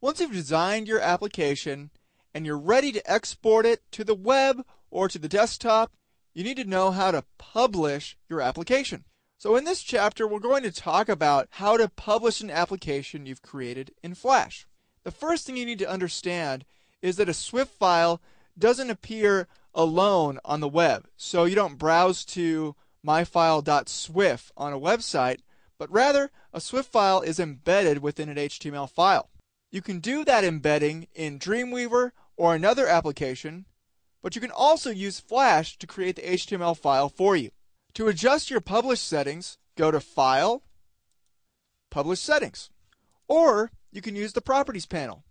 Once you've designed your application and you're ready to export it to the web or to the desktop, you need to know how to publish your application. So in this chapter, we're going to talk about how to publish an application you've created in Flash. The first thing you need to understand is that a Swift file doesn't appear alone on the web. So you don't browse to myfile.swift on a website, but rather a Swift file is embedded within an HTML file. You can do that embedding in Dreamweaver or another application, but you can also use Flash to create the HTML file for you. To adjust your publish settings, go to File, Publish Settings, or you can use the Properties panel.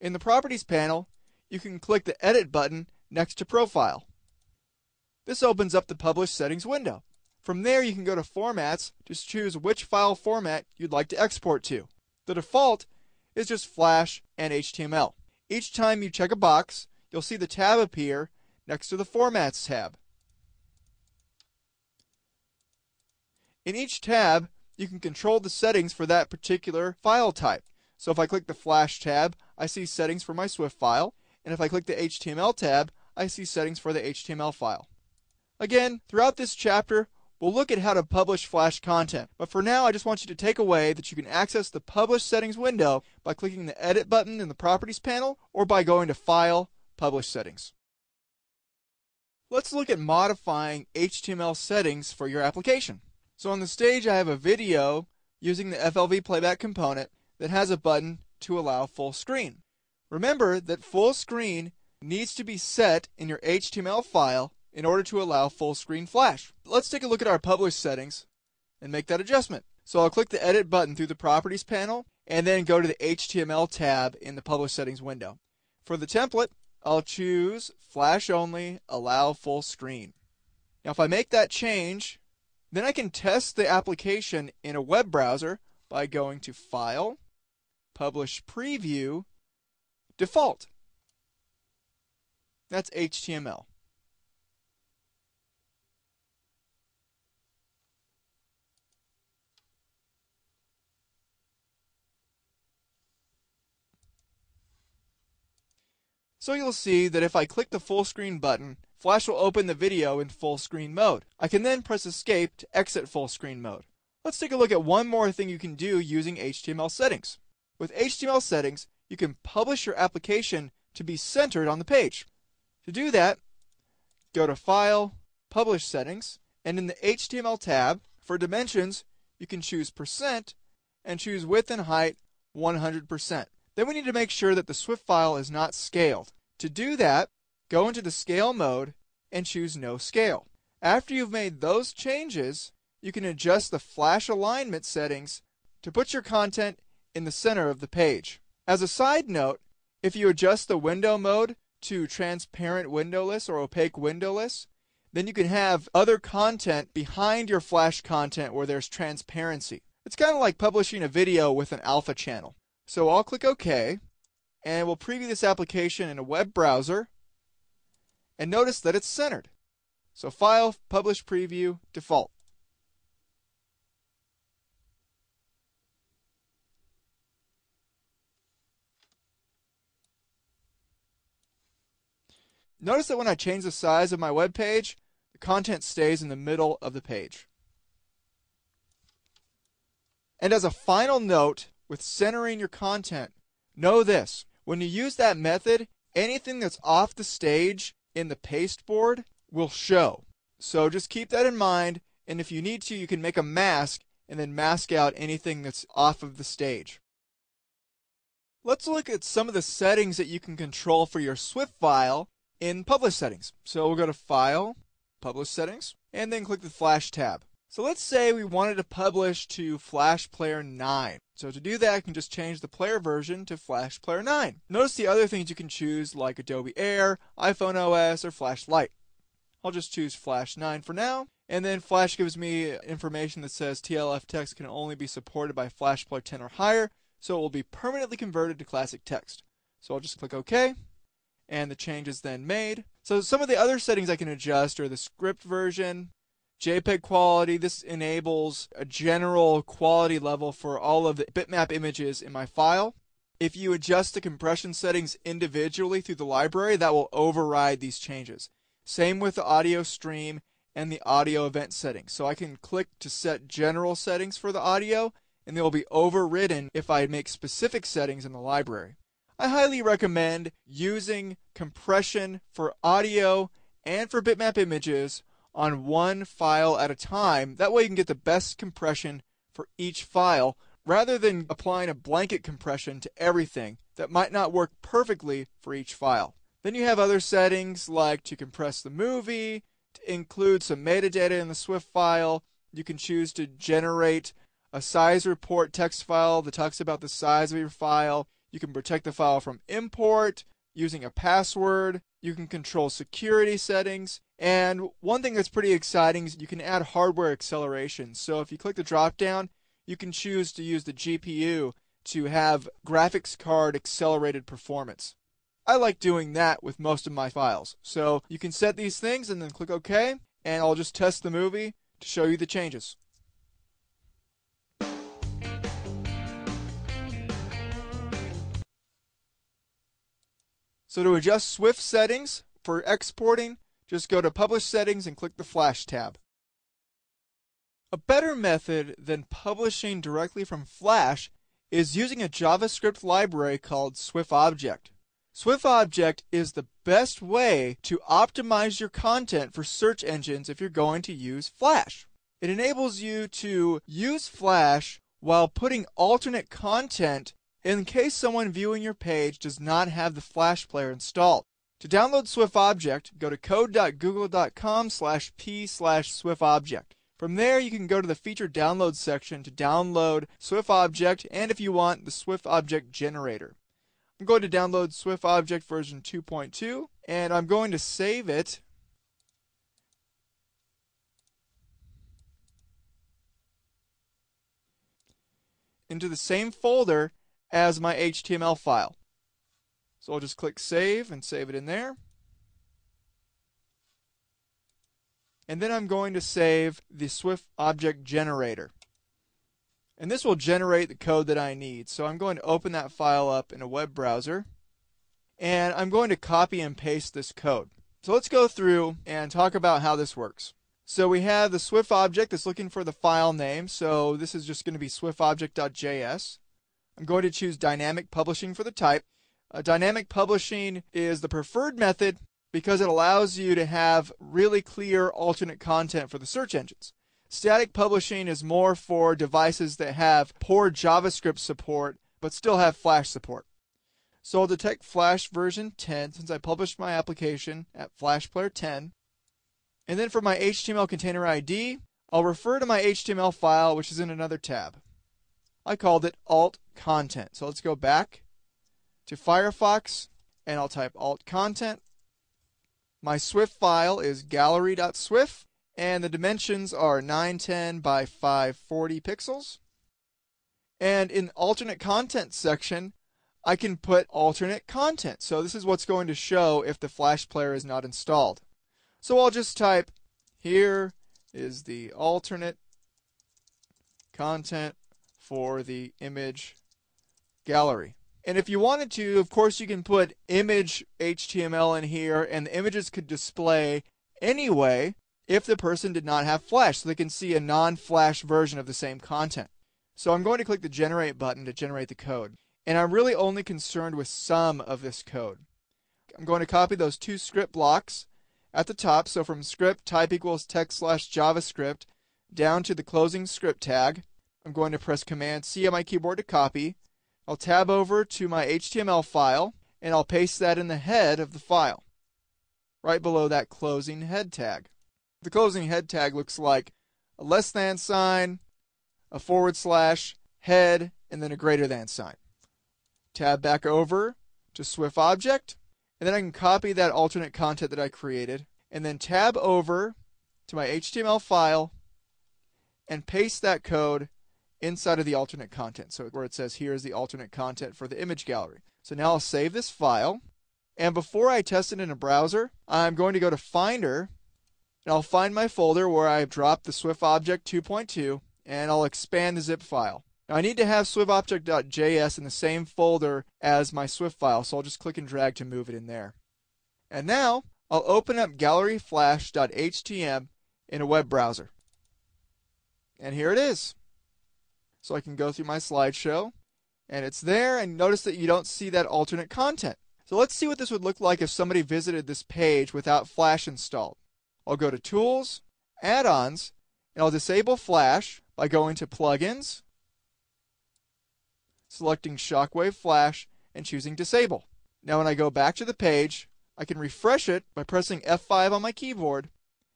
In the Properties panel, you can click the Edit button next to Profile. This opens up the Publish Settings window. From there, you can go to Formats to choose which file format you'd like to export to. The default is just Flash and HTML. Each time you check a box, you'll see the tab appear next to the Formats tab. In each tab, you can control the settings for that particular file type. So if I click the Flash tab, I see settings for my Swift file, and if I click the HTML tab, I see settings for the HTML file. Again, throughout this chapter, we'll look at how to publish Flash content, but for now I just want you to take away that you can access the Publish Settings window by clicking the Edit button in the Properties panel or by going to File, Publish Settings. Let's look at modifying HTML settings for your application. So on the stage I have a video using the FLV playback component that has a button to allow full screen. Remember that full screen needs to be set in your HTML file in order to allow full screen Flash. Let's take a look at our publish settings and make that adjustment. So I'll click the Edit button through the Properties panel and then go to the HTML tab in the Publish Settings window. For the template, I'll choose Flash Only, Allow Full Screen. Now if I make that change, then I can test the application in a web browser by going to File, Publish Preview, Default. That's HTML. So you'll see that if I click the full screen button, Flash will open the video in full screen mode. I can then press Escape to exit full screen mode. Let's take a look at one more thing you can do using HTML settings. With HTML settings, you can publish your application to be centered on the page. To do that, go to File, Publish Settings, and in the HTML tab, for dimensions, you can choose % and choose width and height 100%. Then we need to make sure that the Swift file is not scaled. To do that, go into the Scale mode and choose No Scale. After you've made those changes, you can adjust the Flash alignment settings to put your content in the center of the page. As a side note, if you adjust the window mode to transparent windowless or opaque windowless, then you can have other content behind your Flash content where there's transparency. It's kind of like publishing a video with an alpha channel. So I'll click OK, and we'll preview this application in a web browser, and notice that it's centered. So File, Publish Preview, Default. Notice that when I change the size of my web page, the content stays in the middle of the page. And as a final note, with centering your content, know this: when you use that method, anything that's off the stage in the pasteboard will show. So just keep that in mind, and if you need to, you can make a mask and then mask out anything that's off of the stage. Let's look at some of the settings that you can control for your Swift file in Publish Settings. So we'll go to File, Publish Settings, and then click the Flash tab. So let's say we wanted to publish to Flash Player 9. So to do that, I can just change the player version to Flash Player 9. Notice the other things you can choose, like Adobe Air, iPhone OS, or Flash Lite. I'll just choose Flash 9 for now, and then Flash gives me information that says TLF text can only be supported by Flash Player 10 or higher, so it will be permanently converted to classic text. So I'll just click OK, and the change is then made. So some of the other settings I can adjust are the script version, JPEG quality. This enables a general quality level for all of the bitmap images in my file. If you adjust the compression settings individually through the library, that will override these changes. Same with the audio stream and the audio event settings. So I can click to set general settings for the audio, and they will be overridden if I make specific settings in the library. I highly recommend using compression for audio and for bitmap images on one file at a time. That way you can get the best compression for each file rather than applying a blanket compression to everything that might not work perfectly for each file. Then you have other settings like to compress the movie, to include some metadata in the Swift file. You can choose to generate a size report text file that talks about the size of your file. You can protect the file from import using a password. You can control security settings. And one thing that's pretty exciting is you can add hardware acceleration. So if you click the drop down, you can choose to use the GPU to have graphics card accelerated performance. I like doing that with most of my files. So you can set these things and then click OK, and I'll just test the movie to show you the changes. So to adjust Swift settings for exporting, just go to Publish Settings and click the Flash tab. A better method than publishing directly from Flash is using a JavaScript library called SwiftObject. SwiftObject is the best way to optimize your content for search engines if you're going to use Flash. It enables you to use Flash while putting alternate content in case someone viewing your page does not have the Flash player installed. To download SwiftObject, go to code.google.com/p/SwiftObject. From there, you can go to the feature download section to download SwiftObject, and if you want, the SwiftObject generator. I'm going to download SwiftObject version 2.2, and I'm going to save it into the same folder as my HTML file. So I'll just click Save and save it in there. And then I'm going to save the SwiftObject generator. And this will generate the code that I need. So I'm going to open that file up in a web browser. And I'm going to copy and paste this code. So let's go through and talk about how this works. So we have the SwiftObject that's looking for the file name. So this is just going to be swiftobject.js. I'm going to choose dynamic publishing for the type. Dynamic publishing is the preferred method because it allows you to have really clear alternate content for the search engines. Static publishing is more for devices that have poor JavaScript support but still have Flash support. So I'll detect Flash version 10 since I published my application at Flash Player 10. And then for my HTML container ID, I'll refer to my HTML file, which is in another tab. I called it alt content. So let's go back to Firefox and I'll type alt content. My Swift file is gallery.swift and the dimensions are 910 by 540 pixels. And in alternate content section, I can put alternate content. So this is what's going to show if the Flash player is not installed. So I'll just type, here is the alternate content for the image gallery. And if you wanted to, of course, you can put image HTML in here, and the images could display anyway if the person did not have Flash, so they can see a non-Flash version of the same content. So I'm going to click the Generate button to generate the code. And I'm really only concerned with some of this code. I'm going to copy those two script blocks at the top. So from script type equals text/JavaScript down to the closing script tag. I'm going to press Command C on my keyboard to copy. I'll tab over to my HTML file and I'll paste that in the head of the file, right below that closing head tag. The closing head tag looks like a less than sign, a /, head, and then a greater than sign. Tab back over to SwiftObject, and then I can copy that alternate content that I created, and then tab over to my HTML file and paste that code inside of the alternate content. So where it says here is the alternate content for the image gallery. So now I'll save this file, and before I test it in a browser, I'm going to go to Finder, and I'll find my folder where I've dropped the SwiftObject 2.2, and I'll expand the zip file. Now I need to have swiftobject.js in the same folder as my Swift file, so I'll just click and drag to move it in there. And now I'll open up galleryflash.htm in a web browser. And here it is. So I can go through my slideshow, and it's there, and notice that you don't see that alternate content. So let's see what this would look like if somebody visited this page without Flash installed. I'll go to Tools, Add-ons, and I'll disable Flash by going to Plugins, selecting Shockwave Flash, and choosing Disable. Now when I go back to the page, I can refresh it by pressing F5 on my keyboard,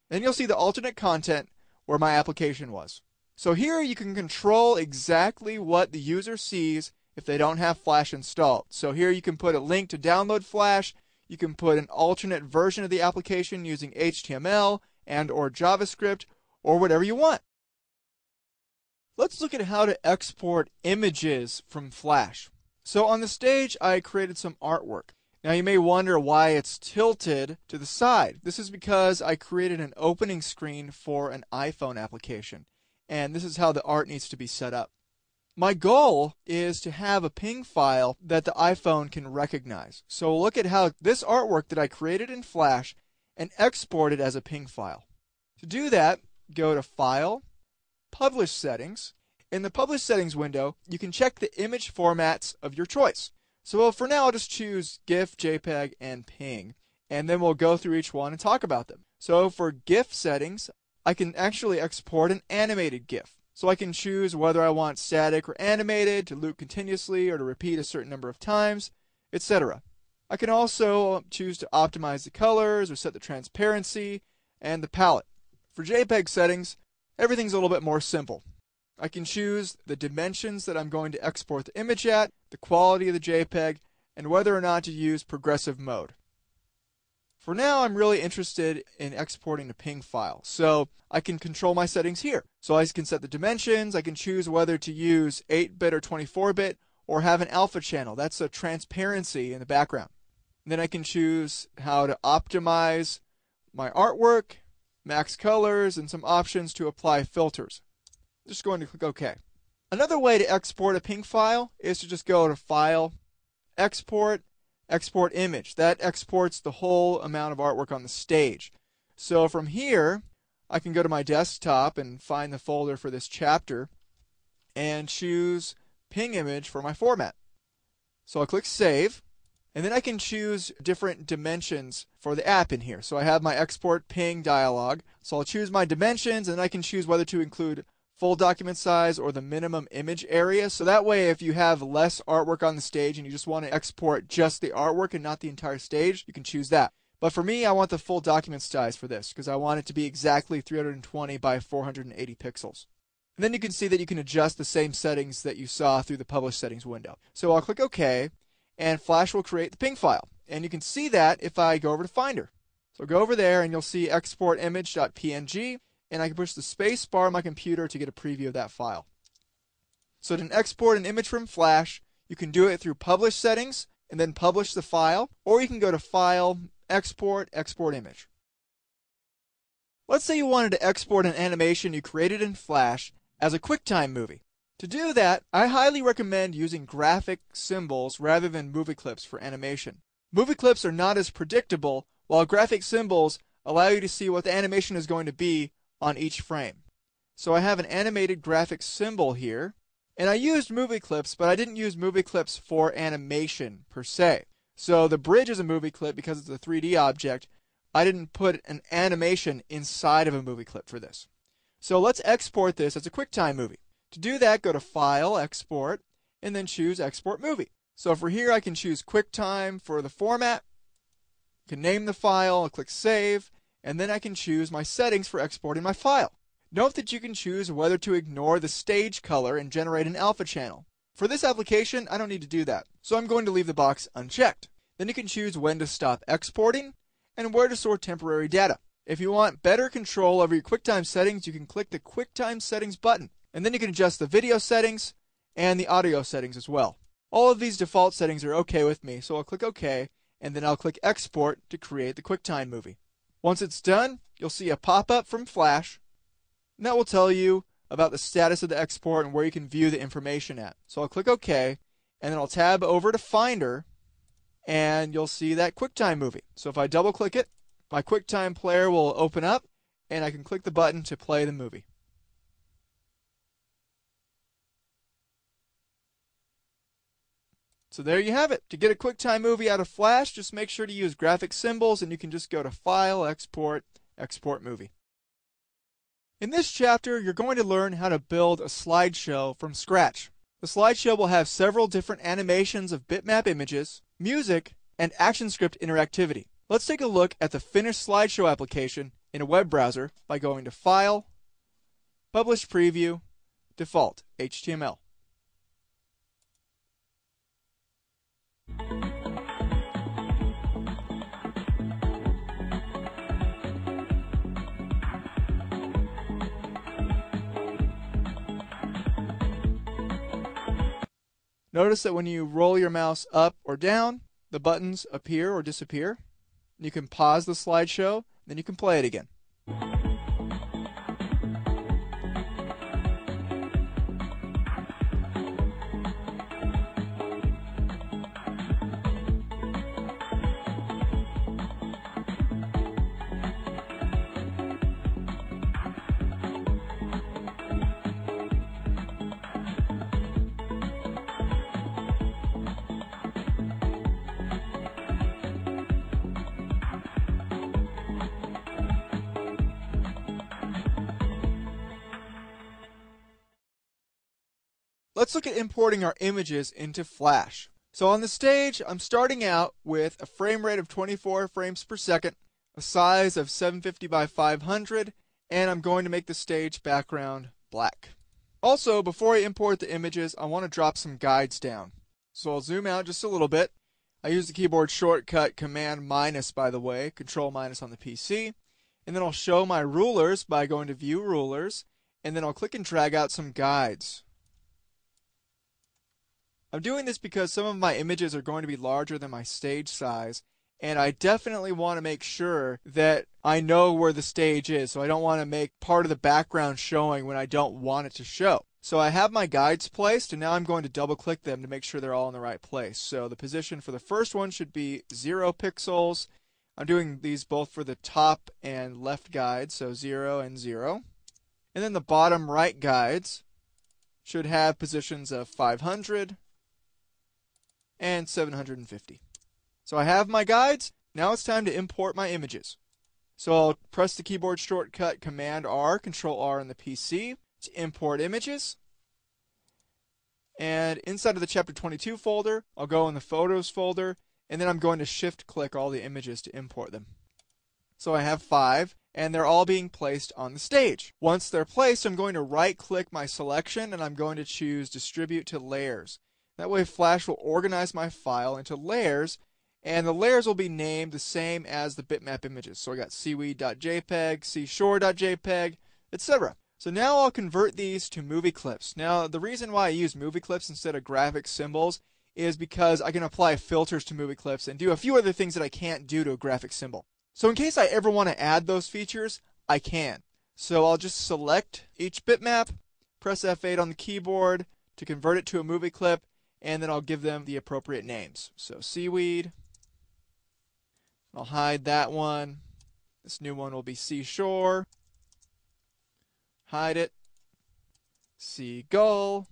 and you'll see the alternate content where my application was. So here you can control exactly what the user sees if they don't have Flash installed. So here you can put a link to download Flash, you can put an alternate version of the application using HTML and/or JavaScript, or whatever you want. Let's look at how to export images from Flash. So on the stage, I created some artwork. Now you may wonder why it's tilted to the side. This is because I created an opening screen for an iPhone application, and this is how the art needs to be set up. My goal is to have a PNG file that the iPhone can recognize. So look at how this artwork that I created in Flash and export it as a PNG file. To do that, go to File, Publish Settings. In the Publish Settings window, you can check the image formats of your choice. So for now, I'll just choose GIF, JPEG, and PNG, and then we'll go through each one and talk about them. So for GIF settings, I can actually export an animated GIF. So I can choose whether I want static or animated, to loop continuously, or to repeat a certain number of times, etc. I can also choose to optimize the colors, or set the transparency, and the palette. For JPEG settings, everything's a little bit more simple. I can choose the dimensions that I'm going to export the image at, the quality of the JPEG, and whether or not to use progressive mode. For now, I'm really interested in exporting the PNG file, so I can control my settings here. So I can set the dimensions, I can choose whether to use 8-bit or 24-bit, or have an alpha channel. That's a transparency in the background. And then I can choose how to optimize my artwork, max colors, and some options to apply filters. I'm just going to click OK. Another way to export a PNG file is to just go to File, Export, Export Image. That exports the whole amount of artwork on the stage. So from here, I can go to my desktop and find the folder for this chapter and choose PNG image for my format. So I'll click Save, and then I can choose different dimensions for the app in here. So I have my Export PNG dialog. So I'll choose my dimensions, and I can choose whether to include full document size or the minimum image area. So that way, if you have less artwork on the stage and you just want to export just the artwork and not the entire stage, you can choose that. But for me, I want the full document size for this because I want it to be exactly 320 by 480 pixels. And then you can see that you can adjust the same settings that you saw through the Publish Settings window. So I'll click OK, and Flash will create the PNG file. And you can see that if I go over to Finder. So go over there and you'll see exportimage.png, and I can push the space bar on my computer to get a preview of that file. So to export an image from Flash, you can do it through Publish Settings and then publish the file, or you can go to File, Export, Export Image. Let's say you wanted to export an animation you created in Flash as a QuickTime movie. To do that, I highly recommend using graphic symbols rather than movie clips for animation. Movie clips are not as predictable, while graphic symbols allow you to see what the animation is going to be on each frame. So I have an animated graphic symbol here, and I used movie clips, but I didn't use movie clips for animation per se. So the bridge is a movie clip because it's a 3D object. I didn't put an animation inside of a movie clip for this. So let's export this as a QuickTime movie. To do that, go to File, Export, and then choose Export Movie. So for here, I can choose QuickTime for the format. I can name the file, I'll click Save, and then I can choose my settings for exporting my file. Note that you can choose whether to ignore the stage color and generate an alpha channel. For this application, I don't need to do that, so I'm going to leave the box unchecked. Then you can choose when to stop exporting and where to store temporary data. If you want better control over your QuickTime settings, you can click the QuickTime Settings button, and then you can adjust the video settings and the audio settings as well. All of these default settings are okay with me, so I'll click OK, and then I'll click Export to create the QuickTime movie. Once it's done, you'll see a pop-up from Flash, and that will tell you about the status of the export and where you can view the information at. So I'll click OK, and then I'll tab over to Finder, and you'll see that QuickTime movie. So if I double click it, my QuickTime player will open up, and I can click the button to play the movie. So there you have it. To get a QuickTime movie out of Flash, just make sure to use graphic symbols, and you can just go to File, Export, Export Movie. In this chapter, you're going to learn how to build a slideshow from scratch. The slideshow will have several different animations of bitmap images, music, and ActionScript interactivity. Let's take a look at the finished slideshow application in a web browser by going to File, Publish Preview, Default, HTML. Notice that when you roll your mouse up or down, the buttons appear or disappear. You can pause the slideshow, then you can play it again. Let's look at importing our images into Flash. So on the stage, I'm starting out with a frame rate of 24 frames per second, a size of 750 by 500, and I'm going to make the stage background black. Also, before I import the images, I want to drop some guides down. So I'll zoom out just a little bit. I use the keyboard shortcut Command minus, by the way, Control minus on the PC. And then I'll show my rulers by going to View Rulers, and then I'll click and drag out some guides. I'm doing this because some of my images are going to be larger than my stage size, and I definitely want to make sure that I know where the stage is, so I don't want to make part of the background showing when I don't want it to show. So I have my guides placed, and now I'm going to double click them to make sure they're all in the right place. So the position for the first one should be 0 pixels. I'm doing these both for the top and left guides, so 0 and 0. And then the bottom right guides should have positions of 500 and 750. So I have my guides. Now it's time to import my images. So I'll press the keyboard shortcut Command R, Control R on the PC to import images. And inside of the Chapter 22 folder, I'll go in the Photos folder, and then I'm going to shift click all the images to import them. So I have 5, and they're all being placed on the stage. Once they're placed, I'm going to right click my selection, and I'm going to choose Distribute to Layers. That way Flash will organize my file into layers, and the layers will be named the same as the bitmap images. So I got seaweed.jpg, seashore.jpg, etc. So now I'll convert these to movie clips. Now the reason why I use movie clips instead of graphic symbols is because I can apply filters to movie clips and do a few other things that I can't do to a graphic symbol. So in case I ever want to add those features, I can. So I'll just select each bitmap, press F8 on the keyboard to convert it to a movie clip, and then I'll give them the appropriate names. So seaweed, I'll hide that one. This new one will be seashore, hide it. Seagull,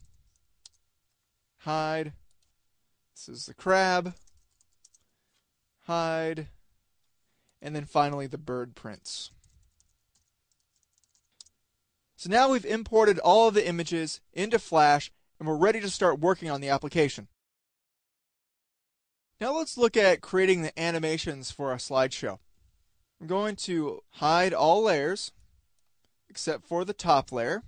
hide. This is the crab, hide. And then finally the bird prints. So now we've imported all of the images into Flash, and we're ready to start working on the application. Now let's look at creating the animations for our slideshow. I'm going to hide all layers except for the top layer.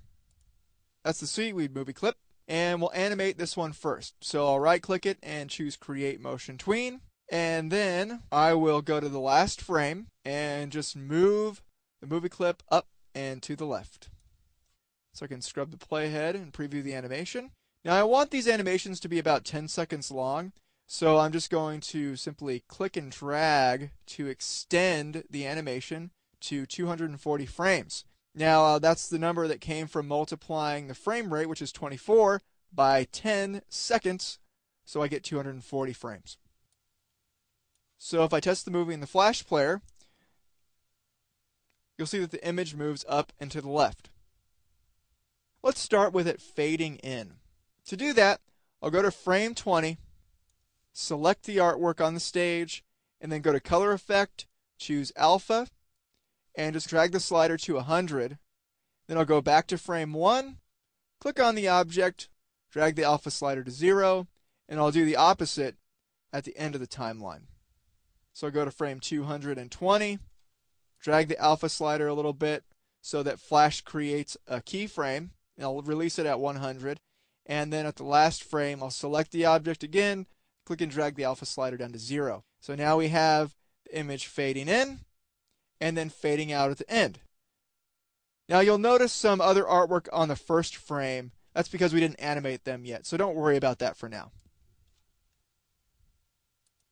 That's the Seaweed movie clip, and we'll animate this one first. So I'll right click it and choose Create Motion Tween, and then I will go to the last frame and just move the movie clip up and to the left. So I can scrub the playhead and preview the animation. Now I want these animations to be about 10 seconds long, so I'm just going to simply click and drag to extend the animation to 240 frames. Now, that's the number that came from multiplying the frame rate, which is 24, by 10 seconds, so I get 240 frames. So if I test the movie in the Flash player, you'll see that the image moves up and to the left. Let's start with it fading in. To do that, I'll go to frame 20, select the artwork on the stage, and then go to Color Effect, choose Alpha, and just drag the slider to 100. Then I'll go back to frame 1, click on the object, drag the alpha slider to 0, and I'll do the opposite at the end of the timeline. So I'll go to frame 220, drag the alpha slider a little bit so that Flash creates a keyframe, and I'll release it at 100. And then at the last frame, I'll select the object again, click and drag the alpha slider down to 0. So now we have the image fading in and then fading out at the end. Now you'll notice some other artwork on the first frame. That's because we didn't animate them yet, so don't worry about that for now.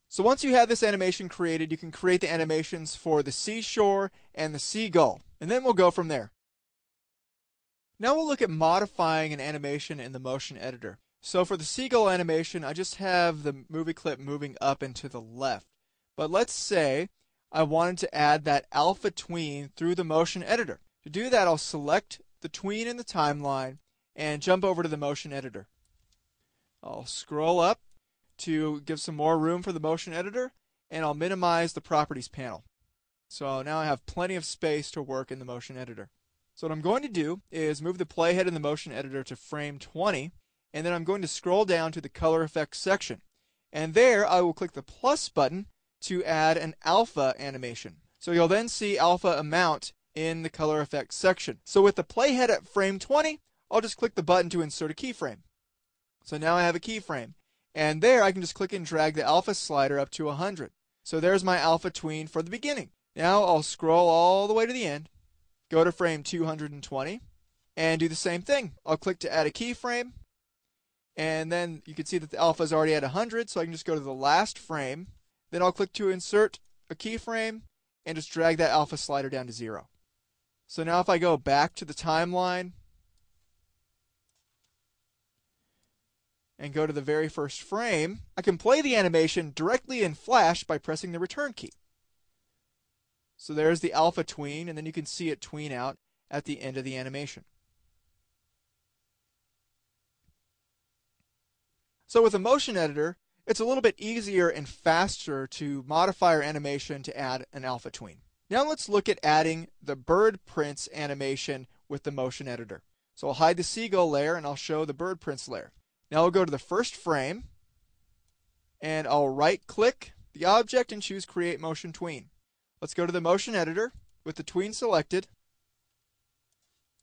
So once you have this animation created, you can create the animations for the seashore and the seagull, and then we'll go from there. Now we'll look at modifying an animation in the motion editor. So for the seagull animation, I just have the movie clip moving up and to the left. But let's say I wanted to add that alpha tween through the motion editor. To do that, I'll select the tween in the timeline and jump over to the motion editor. I'll scroll up to give some more room for the motion editor, and I'll minimize the properties panel. So now I have plenty of space to work in the motion editor. So what I'm going to do is move the playhead in the motion editor to frame 20, and then I'm going to scroll down to the color effects section. And there I will click the plus button to add an alpha animation. So you'll then see alpha amount in the color effects section. So with the playhead at frame 20, I'll just click the button to insert a keyframe. So now I have a keyframe. And there I can just click and drag the alpha slider up to 100. So there's my alpha tween for the beginning. Now I'll scroll all the way to the end, go to frame 220, and do the same thing. I'll click to add a keyframe, and then you can see that the alpha is already at 100, so I can just go to the last frame. Then I'll click to insert a keyframe and just drag that alpha slider down to 0. So now if I go back to the timeline and go to the very first frame, I can play the animation directly in Flash by pressing the return key. So there's the alpha tween, and then you can see it tween out at the end of the animation. So with a motion editor, it's a little bit easier and faster to modify our animation to add an alpha tween. Now let's look at adding the bird prints animation with the motion editor. So I'll hide the seagull layer and I'll show the bird prints layer. Now I'll go to the first frame and I'll right click the object and choose Create Motion Tween. Let's go to the motion editor with the tween selected.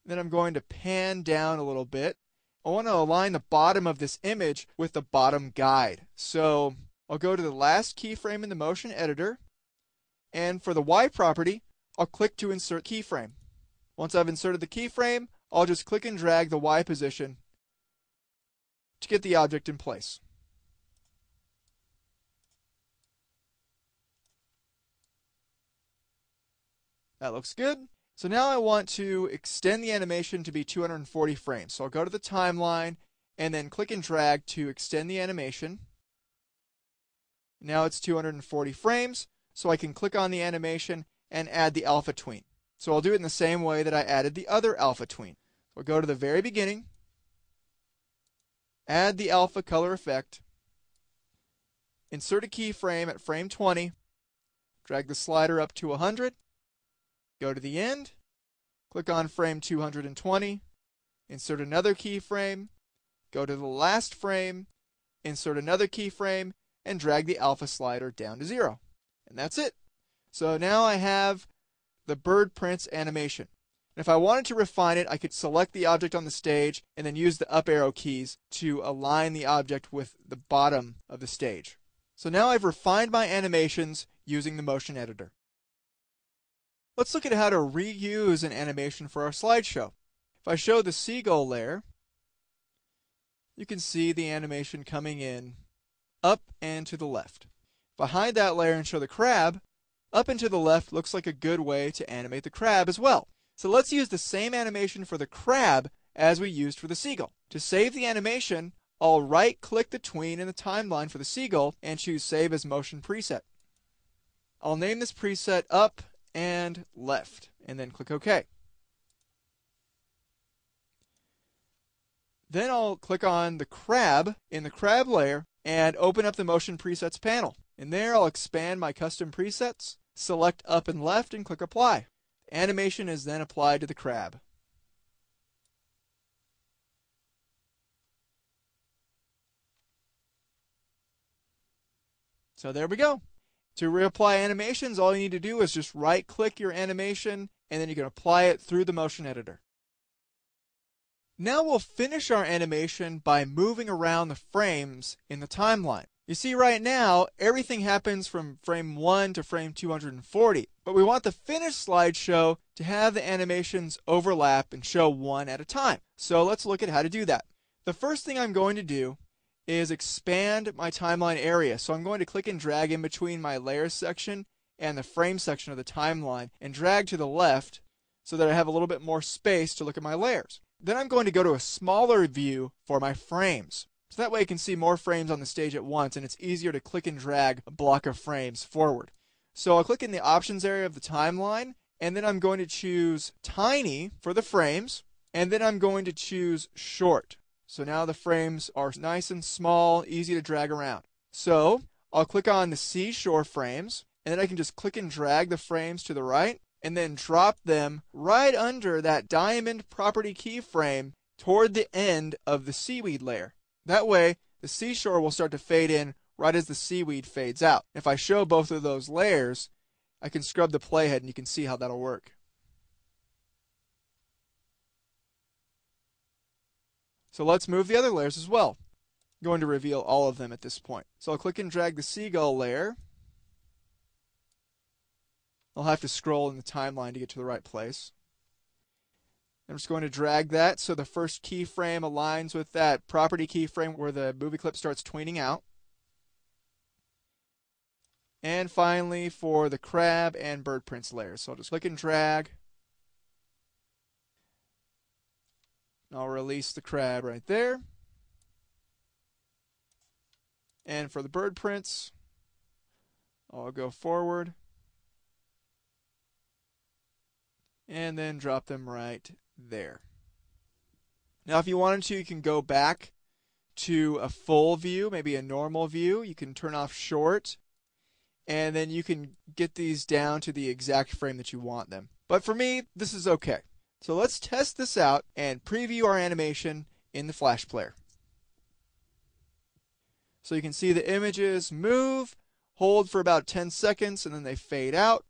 Then I'm going to pan down a little bit. I want to align the bottom of this image with the bottom guide. So I'll go to the last keyframe in the motion editor, and for the Y property, I'll click to insert keyframe. Once I've inserted the keyframe, I'll just click and drag the Y position to get the object in place. That looks good. So now I want to extend the animation to be 240 frames. So I'll go to the timeline and then click and drag to extend the animation. Now it's 240 frames, so I can click on the animation and add the alpha tween. So I'll do it in the same way that I added the other alpha tween. So I'll go to the very beginning, add the alpha color effect, insert a keyframe at frame 20, drag the slider up to 100, go to the end, click on frame 220, insert another keyframe, go to the last frame, insert another keyframe, and drag the alpha slider down to 0. And that's it. So now I have the bird prints animation. And if I wanted to refine it, I could select the object on the stage and then use the up arrow keys to align the object with the bottom of the stage. So now I've refined my animations using the motion editor. Let's look at how to reuse an animation for our slideshow. If I show the seagull layer, you can see the animation coming in up and to the left. If I hide that layer and show the crab, up and to the left looks like a good way to animate the crab as well. So let's use the same animation for the crab as we used for the seagull. To save the animation, I'll right-click the tween in the timeline for the seagull and choose Save as Motion Preset. I'll name this preset Up and Left, and then click OK. Then I'll click on the crab in the crab layer and open up the Motion Presets panel. In there, I'll expand my custom presets, select Up and Left, and click Apply. The animation is then applied to the crab. So there we go. To reapply animations, all you need to do is just right-click your animation, and then you can apply it through the motion editor. Now we'll finish our animation by moving around the frames in the timeline. You see right now, everything happens from frame 1 to frame 240, but we want the finished slideshow to have the animations overlap and show one at a time. So let's look at how to do that. The first thing I'm going to do is expand my timeline area. So I'm going to click and drag in between my layers section and the frame section of the timeline and drag to the left so that I have a little bit more space to look at my layers. Then I'm going to go to a smaller view for my frames. So that way I can see more frames on the stage at once, and it's easier to click and drag a block of frames forward. So I'll click in the options area of the timeline, and then I'm going to choose tiny for the frames, and then I'm going to choose short. So now the frames are nice and small, easy to drag around. So I'll click on the seashore frames, and then I can just click and drag the frames to the right, and then drop them right under that diamond property keyframe toward the end of the seaweed layer. That way, the seashore will start to fade in right as the seaweed fades out. If I show both of those layers, I can scrub the playhead and you can see how that'll work. So let's move the other layers as well. I'm going to reveal all of them at this point. So I'll click and drag the seagull layer. I'll have to scroll in the timeline to get to the right place. I'm just going to drag that so the first keyframe aligns with that property keyframe where the movie clip starts tweening out. And finally for the crab and bird prints layers. So I'll just click and drag. I'll release the crab right there. And for the bird prints, I'll go forward and then drop them right there. Now if you wanted to, you can go back to a full view, maybe a normal view. You can turn off short, and then you can get these down to the exact frame that you want them. But for me, this is okay. So let's test this out and preview our animation in the Flash player. So you can see the images move, hold for about 10 seconds, and then they fade out,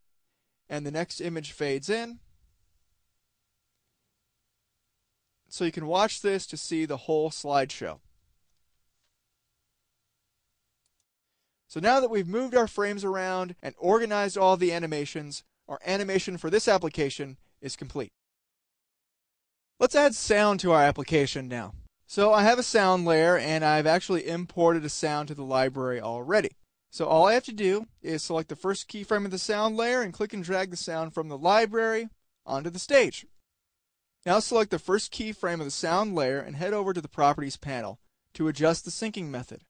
and the next image fades in. So you can watch this to see the whole slideshow. So now that we've moved our frames around and organized all the animations, our animation for this application is complete. Let's add sound to our application now. So I have a sound layer, and I've actually imported a sound to the library already. So all I have to do is select the first keyframe of the sound layer and click and drag the sound from the library onto the stage. Now select the first keyframe of the sound layer and head over to the Properties panel to adjust the syncing method.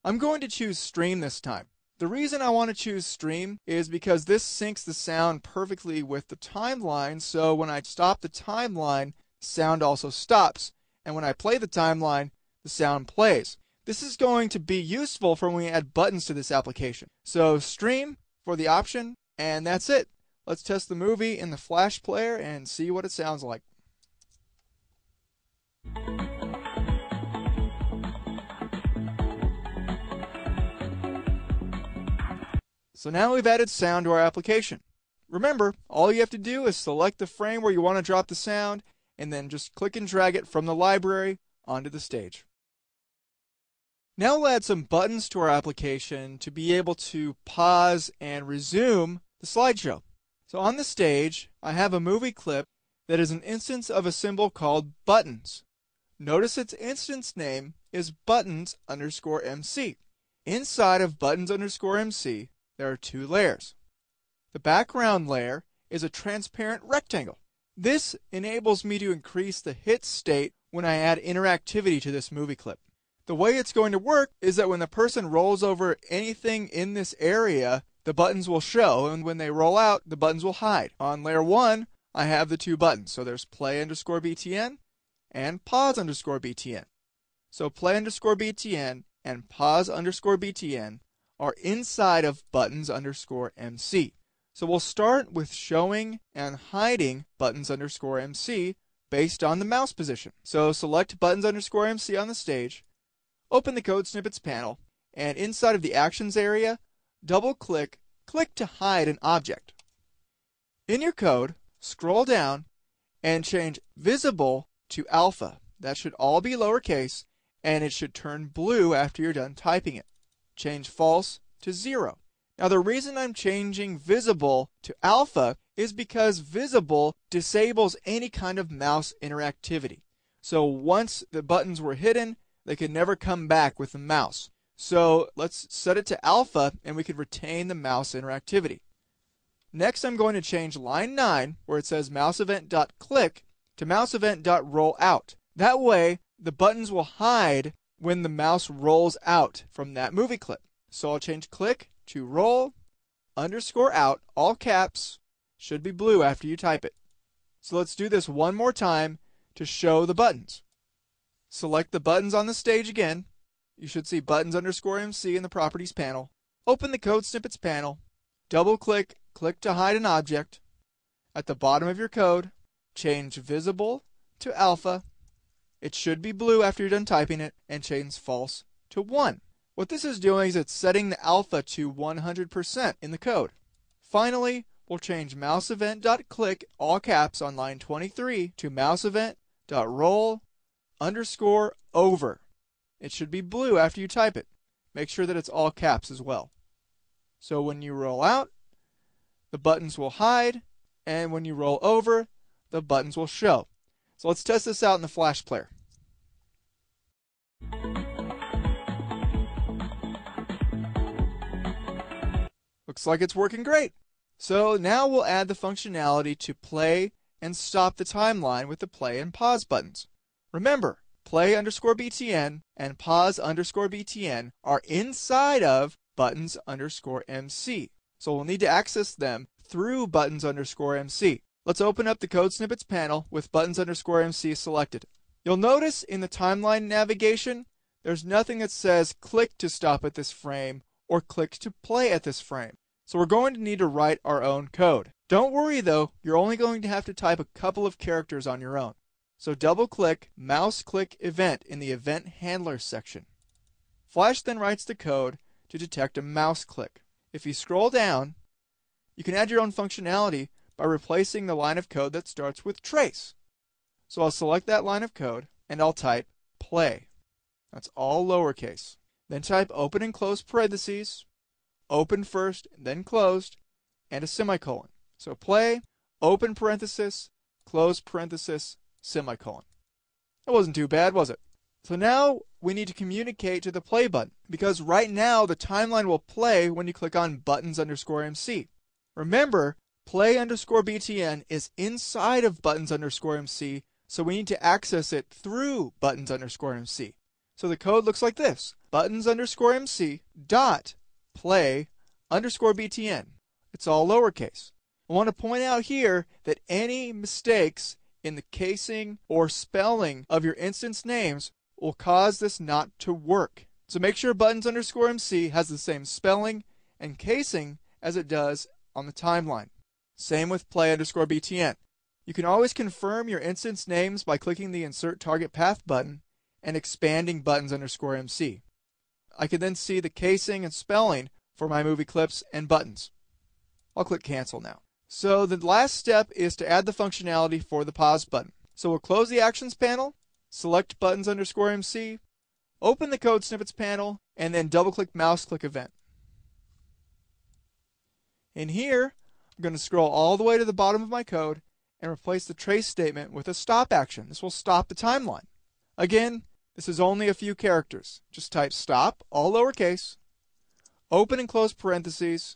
I'm going to choose Stream this time. The reason I want to choose Stream is because this syncs the sound perfectly with the timeline, so when I stop the timeline, sound also stops, and when I play the timeline, the sound plays. This is going to be useful for when we add buttons to this application. So Stream for the option, and that's it. Let's test the movie in the Flash player and see what it sounds like. So now we've added sound to our application. Remember, all you have to do is select the frame where you want to drop the sound, and then just click and drag it from the library onto the stage. Now we'll add some buttons to our application to be able to pause and resume the slideshow. So on the stage, I have a movie clip that is an instance of a symbol called buttons. Notice its instance name is buttons_MC. Inside of buttons_MC, there are two layers. The background layer is a transparent rectangle. This enables me to increase the hit state when I add interactivity to this movie clip. The way it's going to work is that when the person rolls over anything in this area, the buttons will show, and when they roll out, the buttons will hide. On layer 1, I have the two buttons. So there's play_btn and pause_btn. So play_btn and pause_btn are inside of buttons_mc. So we'll start with showing and hiding buttons_mc based on the mouse position. So select buttons_mc on the stage, open the code snippets panel, and inside of the actions area, double-click, click to hide an object. In your code, scroll down and change visible to alpha. That should all be lowercase, and it should turn blue after you're done typing it. Change false to 0. Now the reason I'm changing visible to alpha is because visible disables any kind of mouse interactivity. So once the buttons were hidden, they could never come back with the mouse. So let's set it to alpha and we could retain the mouse interactivity. Next I'm going to change line 9 where it says mouseEvent.click to mouseEvent.rollout. That way the buttons will hide when the mouse rolls out from that movie clip. So I'll change click to roll_out, all caps, should be blue after you type it. So let's do this one more time to show the buttons. Select the buttons on the stage again. You should see buttons_mc in the properties panel. Open the code snippets panel, double click, click to hide an object. At the bottom of your code, change visible to alpha. It should be blue after you're done typing it, and change false to 1. What this is doing is it's setting the alpha to 100% in the code. Finally, we'll change mouseEvent.click, all caps on line 23 to mouseEvent.roll_over. It should be blue after you type it. Make sure that it's all caps as well. So when you roll out, the buttons will hide, and when you roll over, the buttons will show. So let's test this out in the Flash player. Looks like it's working great. So now we'll add the functionality to play and stop the timeline with the play and pause buttons. Remember, play_btn and pause_btn are inside of buttons_mc. So we'll need to access them through buttons_mc. Let's open up the code snippets panel with buttons_mc selected. You'll notice in the timeline navigation, there's nothing that says click to stop at this frame or click to play at this frame. So we're going to need to write our own code. Don't worry though, you're only going to have to type a couple of characters on your own. So double click mouse click event in the event handler section. Flash then writes the code to detect a mouse click. If you scroll down, you can add your own functionality by replacing the line of code that starts with trace. So I'll select that line of code and I'll type play. That's all lowercase. Then type open and close parentheses, open first, then closed, and a semicolon. So play, open parenthesis, close parenthesis, semicolon. That wasn't too bad, was it? So now we need to communicate to the play button, because right now the timeline will play when you click on buttons_mc. Remember, play_btn is inside of buttons_mc, so we need to access it through buttons_mc. So the code looks like this: buttons_mc dot play_btn. It's all lowercase. I want to point out here that any mistakes in the casing or spelling of your instance names will cause this not to work. So make sure buttons_mc has the same spelling and casing as it does on the timeline. Same with play_btn. You can always confirm your instance names by clicking the Insert Target Path button and expanding buttons_mc. I can then see the casing and spelling for my movie clips and buttons. I'll click Cancel now. So the last step is to add the functionality for the pause button. So we'll close the Actions panel, select buttons_mc, open the Code Snippets panel, and then double-click Mouse Click Event. In here, I'm going to scroll all the way to the bottom of my code and replace the trace statement with a stop action. This will stop the timeline. Again, this is only a few characters. Just type stop, all lowercase, open and close parentheses,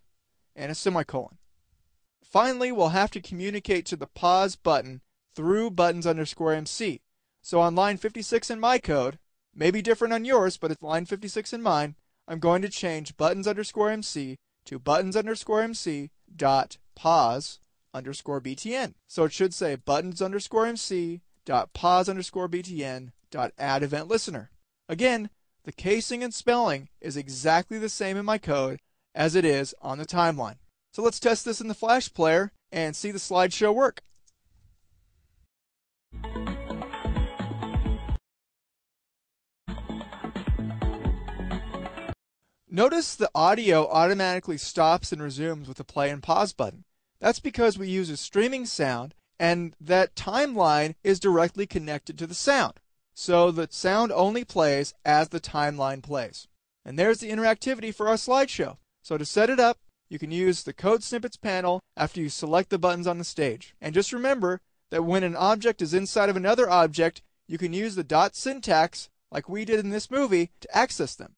and a semicolon. Finally, we'll have to communicate to the pause button through buttons_MC. So on line 56 in my code, maybe different on yours, but it's line 56 in mine, I'm going to change buttons_MC to buttons_MC dot pause_btn. So it should say buttons_MC dot pause_btn dot add event listener. Again, the casing and spelling is exactly the same in my code as it is on the timeline. So let's test this in the Flash player and see the slideshow work. Notice the audio automatically stops and resumes with the play and pause button. That's because we use a streaming sound and that timeline is directly connected to the sound. So the sound only plays as the timeline plays. And there's the interactivity for our slideshow. So to set it up, you can use the Code Snippets panel after you select the buttons on the stage. And just remember that when an object is inside of another object, you can use the dot syntax, like we did in this movie, to access them.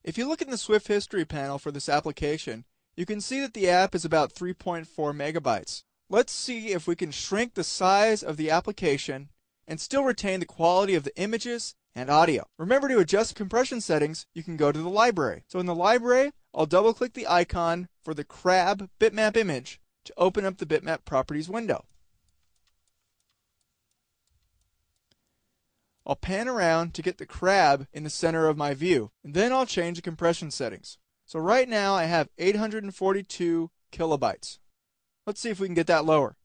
If you look in the Swift history panel for this application, you can see that the app is about 3.4 megabytes. Let's see if we can shrink the size of the application and still retain the quality of the images and audio. Remember, to adjust compression settings, you can go to the library. So in the library, I'll double click the icon for the crab bitmap image to open up the bitmap properties window. I'll pan around to get the crab in the center of my view, and then I'll change the compression settings. So right now I have 842 kilobytes. Let's see if we can get that lower.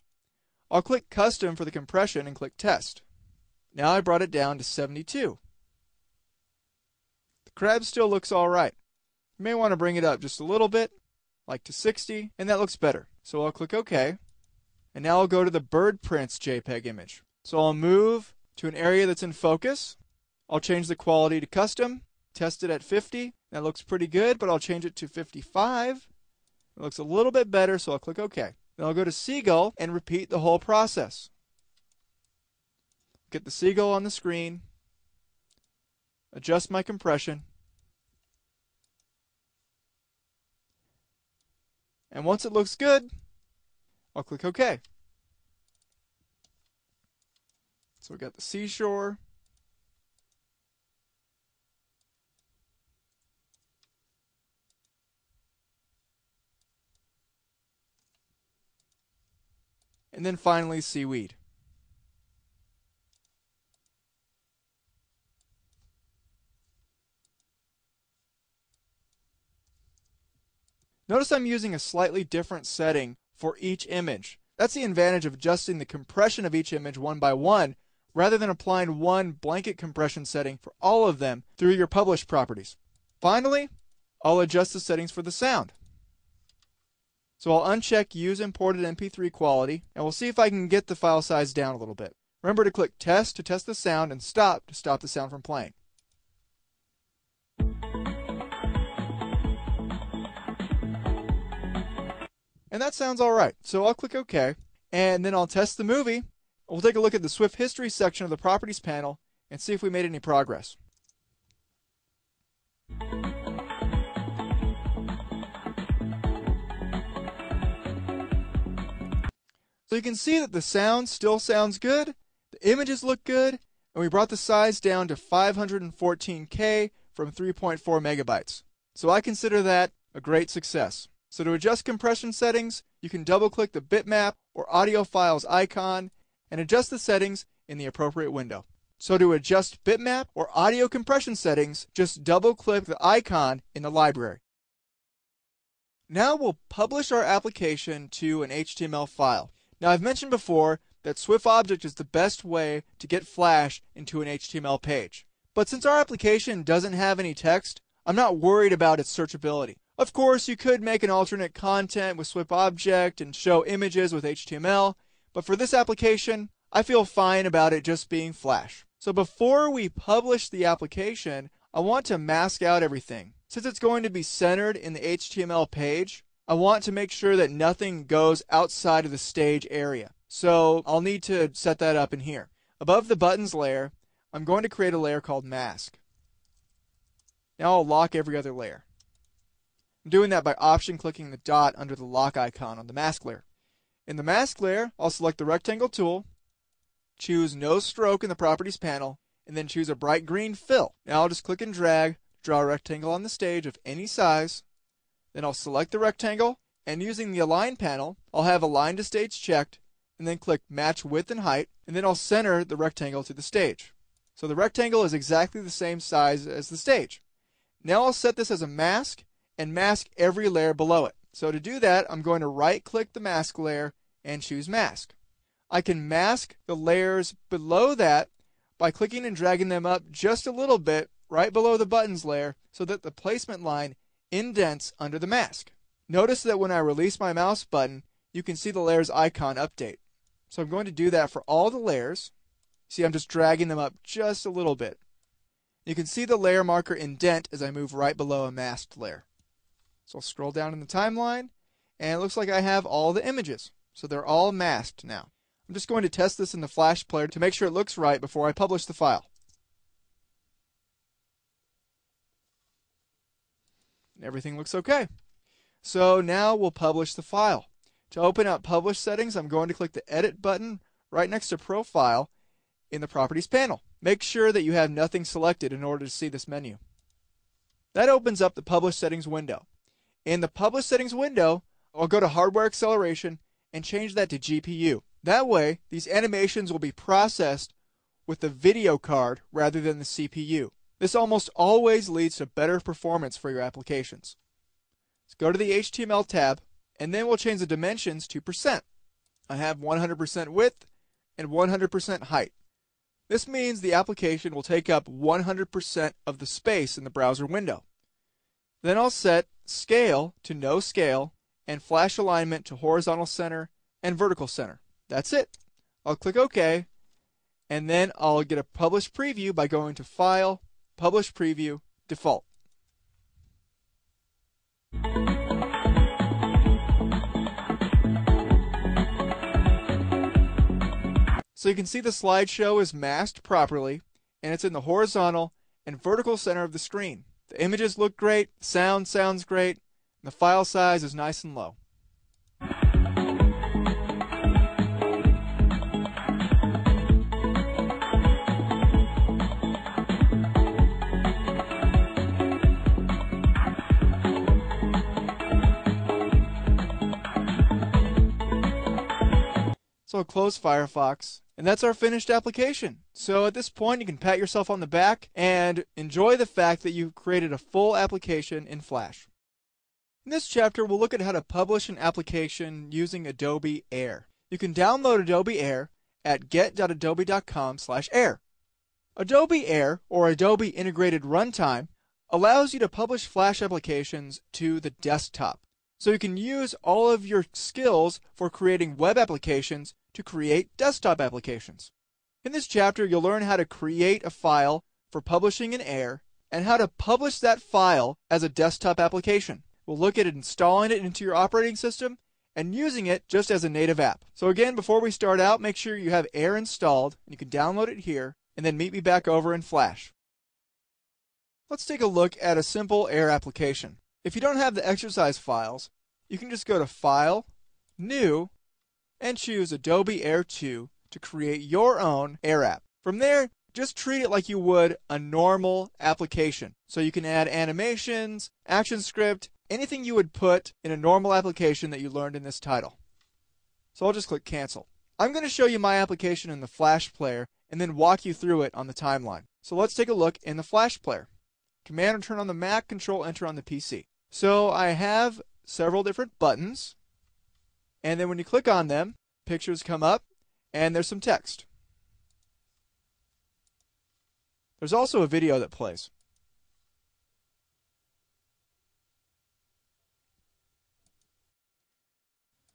I'll click Custom for the compression and click Test. Now I brought it down to 72. The crab still looks alright. You may want to bring it up just a little bit, like to 60, and that looks better. So I'll click OK. And now I'll go to the bird prints JPEG image. So I'll move to an area that's in focus. I'll change the quality to custom, test it at 50. That looks pretty good, but I'll change it to 55. It looks a little bit better, so I'll click OK. Then I'll go to Seagull and repeat the whole process. Get the seagull on the screen, adjust my compression, and once it looks good, I'll click OK. So we got the seashore, and then finally seaweed. Notice I'm using a slightly different setting for each image. That's the advantage of adjusting the compression of each image one by one, rather than applying one blanket compression setting for all of them through your published properties. Finally, I'll adjust the settings for the sound. So I'll uncheck Use Imported MP3 Quality, and we'll see if I can get the file size down a little bit. Remember to click Test to test the sound and Stop to stop the sound from playing. And that sounds alright, so I'll click OK, and then I'll test the movie. We'll take a look at the Swift History section of the Properties panel and see if we made any progress. So you can see that the sound still sounds good, the images look good, and we brought the size down to 514K from 3.4 megabytes. So I consider that a great success. So to adjust compression settings, you can double-click the bitmap or audio files icon and adjust the settings in the appropriate window. So to adjust bitmap or audio compression settings, just double-click the icon in the library. Now we'll publish our application to an HTML file. Now I've mentioned before that SwiftObject is the best way to get Flash into an HTML page. But since our application doesn't have any text, I'm not worried about its searchability. Of course, you could make an alternate content with SwiftObject and show images with HTML, but for this application, I feel fine about it just being Flash. So before we publish the application, I want to mask out everything. Since it's going to be centered in the HTML page, I want to make sure that nothing goes outside of the stage area. So I'll need to set that up in here. Above the buttons layer, I'm going to create a layer called Mask. Now I'll lock every other layer. I'm doing that by option clicking the dot under the lock icon on the mask layer. In the mask layer, I'll select the rectangle tool, choose no stroke in the properties panel, and then choose a bright green fill. Now I'll just click and drag to draw a rectangle on the stage of any size. Then I'll select the rectangle, and using the align panel, I'll have align to stage checked, and then click match width and height, and then I'll center the rectangle to the stage. So the rectangle is exactly the same size as the stage. Now I'll set this as a mask and mask every layer below it. So to do that, I'm going to right click the mask layer and choose mask. I can mask the layers below that by clicking and dragging them up just a little bit right below the buttons layer so that the placement line indents under the mask. Notice that when I release my mouse button, you can see the layers icon update. So I'm going to do that for all the layers. See, I'm just dragging them up just a little bit. You can see the layer marker indent as I move right below a masked layer. So I'll scroll down in the timeline, and it looks like I have all the images. So they're all masked now. I'm just going to test this in the Flash player to make sure it looks right before I publish the file. And everything looks okay. So now we'll publish the file. To open up Publish Settings, I'm going to click the Edit button right next to Profile in the Properties panel. Make sure that you have nothing selected in order to see this menu. That opens up the Publish Settings window. In the Publish Settings window, I'll go to Hardware Acceleration and change that to GPU. That way, these animations will be processed with the video card rather than the CPU. This almost always leads to better performance for your applications. Let's go to the HTML tab, and then we'll change the dimensions to %. I have 100% width and 100% height. This means the application will take up 100% of the space in the browser window. Then I'll set Scale to No Scale and Flash Alignment to Horizontal Center and Vertical Center. That's it. I'll click OK, and then I'll get a Publish Preview by going to File, Publish Preview, Default. So you can see the slideshow is masked properly, and it's in the horizontal and vertical center of the screen. The images look great, sound sounds great, and the file size is nice and low. So I'll close Firefox, and that's our finished application. So at this point, you can pat yourself on the back and enjoy the fact that you've created a full application in Flash. In this chapter, we'll look at how to publish an application using Adobe Air. You can download Adobe Air at get.adobe.com/air. Adobe Air, or Adobe Integrated Runtime, allows you to publish Flash applications to the desktop. So you can use all of your skills for creating web applications to create desktop applications. In this chapter, you'll learn how to create a file for publishing in Air and how to publish that file as a desktop application. We'll look at installing it into your operating system and using it just as a native app. So again, before we start out, make sure you have Air installed, and you can download it here, and then meet me back over in Flash. Let's take a look at a simple Air application. If you don't have the exercise files, you can just go to File, New, and choose Adobe Air 2 to create your own Air app. From there, just treat it like you would a normal application. So you can add animations, action script, anything you would put in a normal application that you learned in this title. So I'll just click Cancel. I'm going to show you my application in the Flash player and then walk you through it on the timeline. So let's take a look in the Flash player. Command or turn on the Mac, Control Enter on the PC. So I have several different buttons, and then when you click on them, pictures come up and there's some text. There's also a video that plays.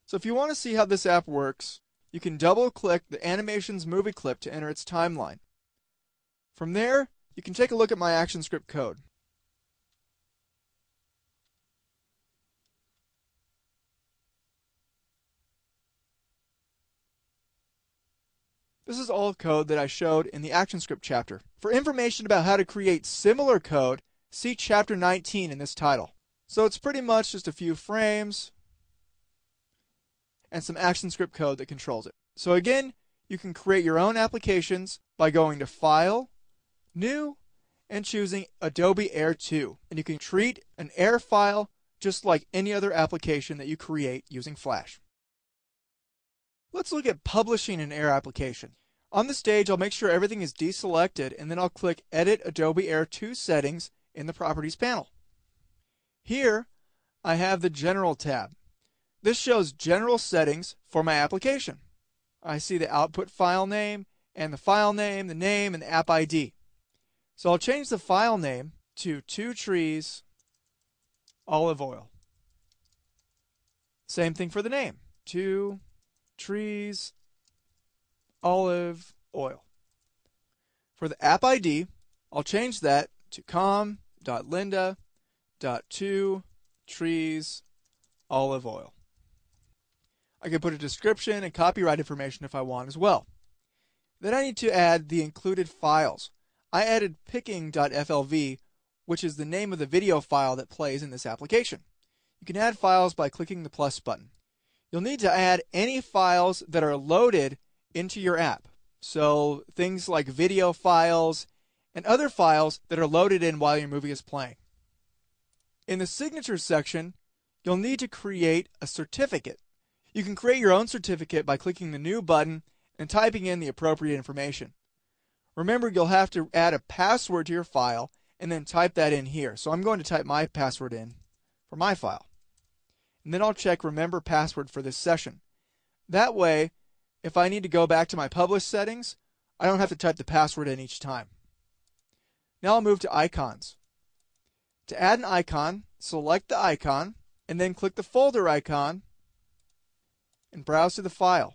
So if you want to see how this app works, you can double click the Animations movie clip to enter its timeline. From there, you can take a look at my ActionScript code. This is all code that I showed in the ActionScript chapter. For information about how to create similar code, see Chapter 19 in this title. So it's pretty much just a few frames, and some ActionScript code that controls it. So again, you can create your own applications by going to File, New, and choosing Adobe Air 2. And you can treat an Air file just like any other application that you create using Flash. Let's look at publishing an Air application. On the stage, I'll make sure everything is deselected, and then I'll click Edit Adobe Air 2 Settings in the Properties panel. Here, I have the General tab. This shows general settings for my application. I see the output file name, and the file name, the name, and the app ID. So I'll change the file name to 2 trees olive oil. Same thing for the name, 2 trees olive oil. For the app ID, I'll change that to com.linda.2trees olive oil. I can put a description and copyright information if I want as well. Then I need to add the included files. I added picking.flv, which is the name of the video file that plays in this application. You can add files by clicking the plus button. You'll need to add any files that are loaded into your app. So things like video files and other files that are loaded in while your movie is playing. In the Signatures section, you'll need to create a certificate. You can create your own certificate by clicking the New button and typing in the appropriate information. Remember, you'll have to add a password to your file and then type that in here. So I'm going to type my password in for my file. And then I'll check Remember Password for this session. That way, if I need to go back to my published settings, I don't have to type the password in each time. Now I'll move to icons. To add an icon, select the icon, and then click the folder icon and browse to the file.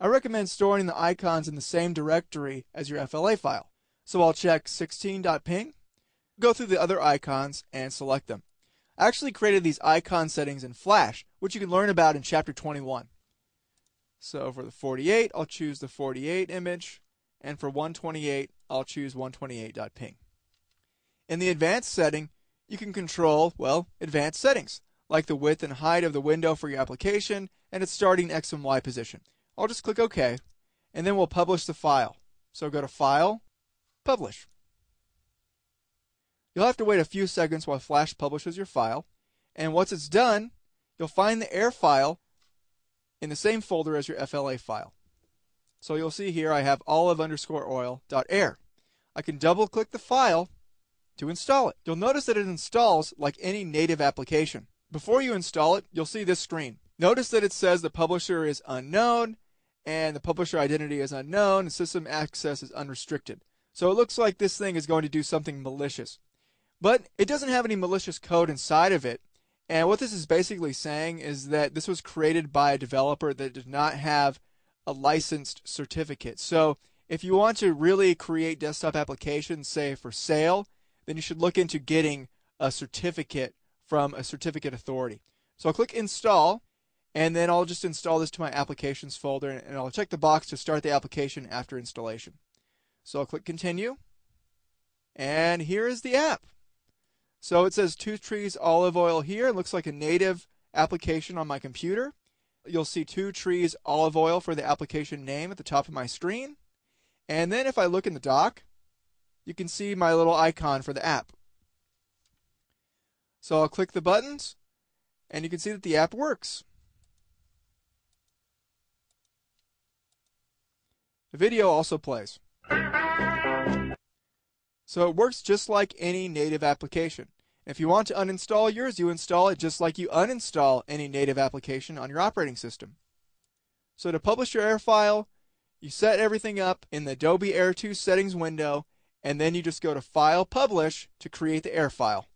I recommend storing the icons in the same directory as your FLA file. So I'll check 16.ping, go through the other icons, and select them. I actually created these icon settings in Flash, which you can learn about in Chapter 21. So for the 48, I'll choose the 48 image, and for 128, I'll choose 128.ping. In the advanced setting, you can control, well, advanced settings, like the width and height of the window for your application and its starting X and Y position. I'll just click OK, and then we'll publish the file. So go to File, Publish. You'll have to wait a few seconds while Flash publishes your file, and once it's done, you'll find the Air file in the same folder as your FLA file. So you'll see here I have olive_oil.air. I can double-click the file to install it. You'll notice that it installs like any native application. Before you install it, you'll see this screen. Notice that it says the publisher is unknown, and the publisher identity is unknown, and system access is unrestricted. So it looks like this thing is going to do something malicious. But it doesn't have any malicious code inside of it. And what this is basically saying is that this was created by a developer that did not have a licensed certificate. So if you want to really create desktop applications, say for sale, then you should look into getting a certificate from a certificate authority. So I'll click Install, and then I'll just install this to my Applications folder, and I'll check the box to start the application after installation. So I'll click Continue, and here is the app. So it says 2 trees olive oil here. It looks like a native application on my computer. You'll see 2 trees olive oil for the application name at the top of my screen. And then if I look in the dock, you can see my little icon for the app. So I'll click the buttons, and you can see that the app works. The video also plays. So it works just like any native application. If you want to uninstall yours, you install it just like you uninstall any native application on your operating system. So to publish your Air file, you set everything up in the Adobe Air 2 settings window, and then you just go to File, Publish to create the Air file.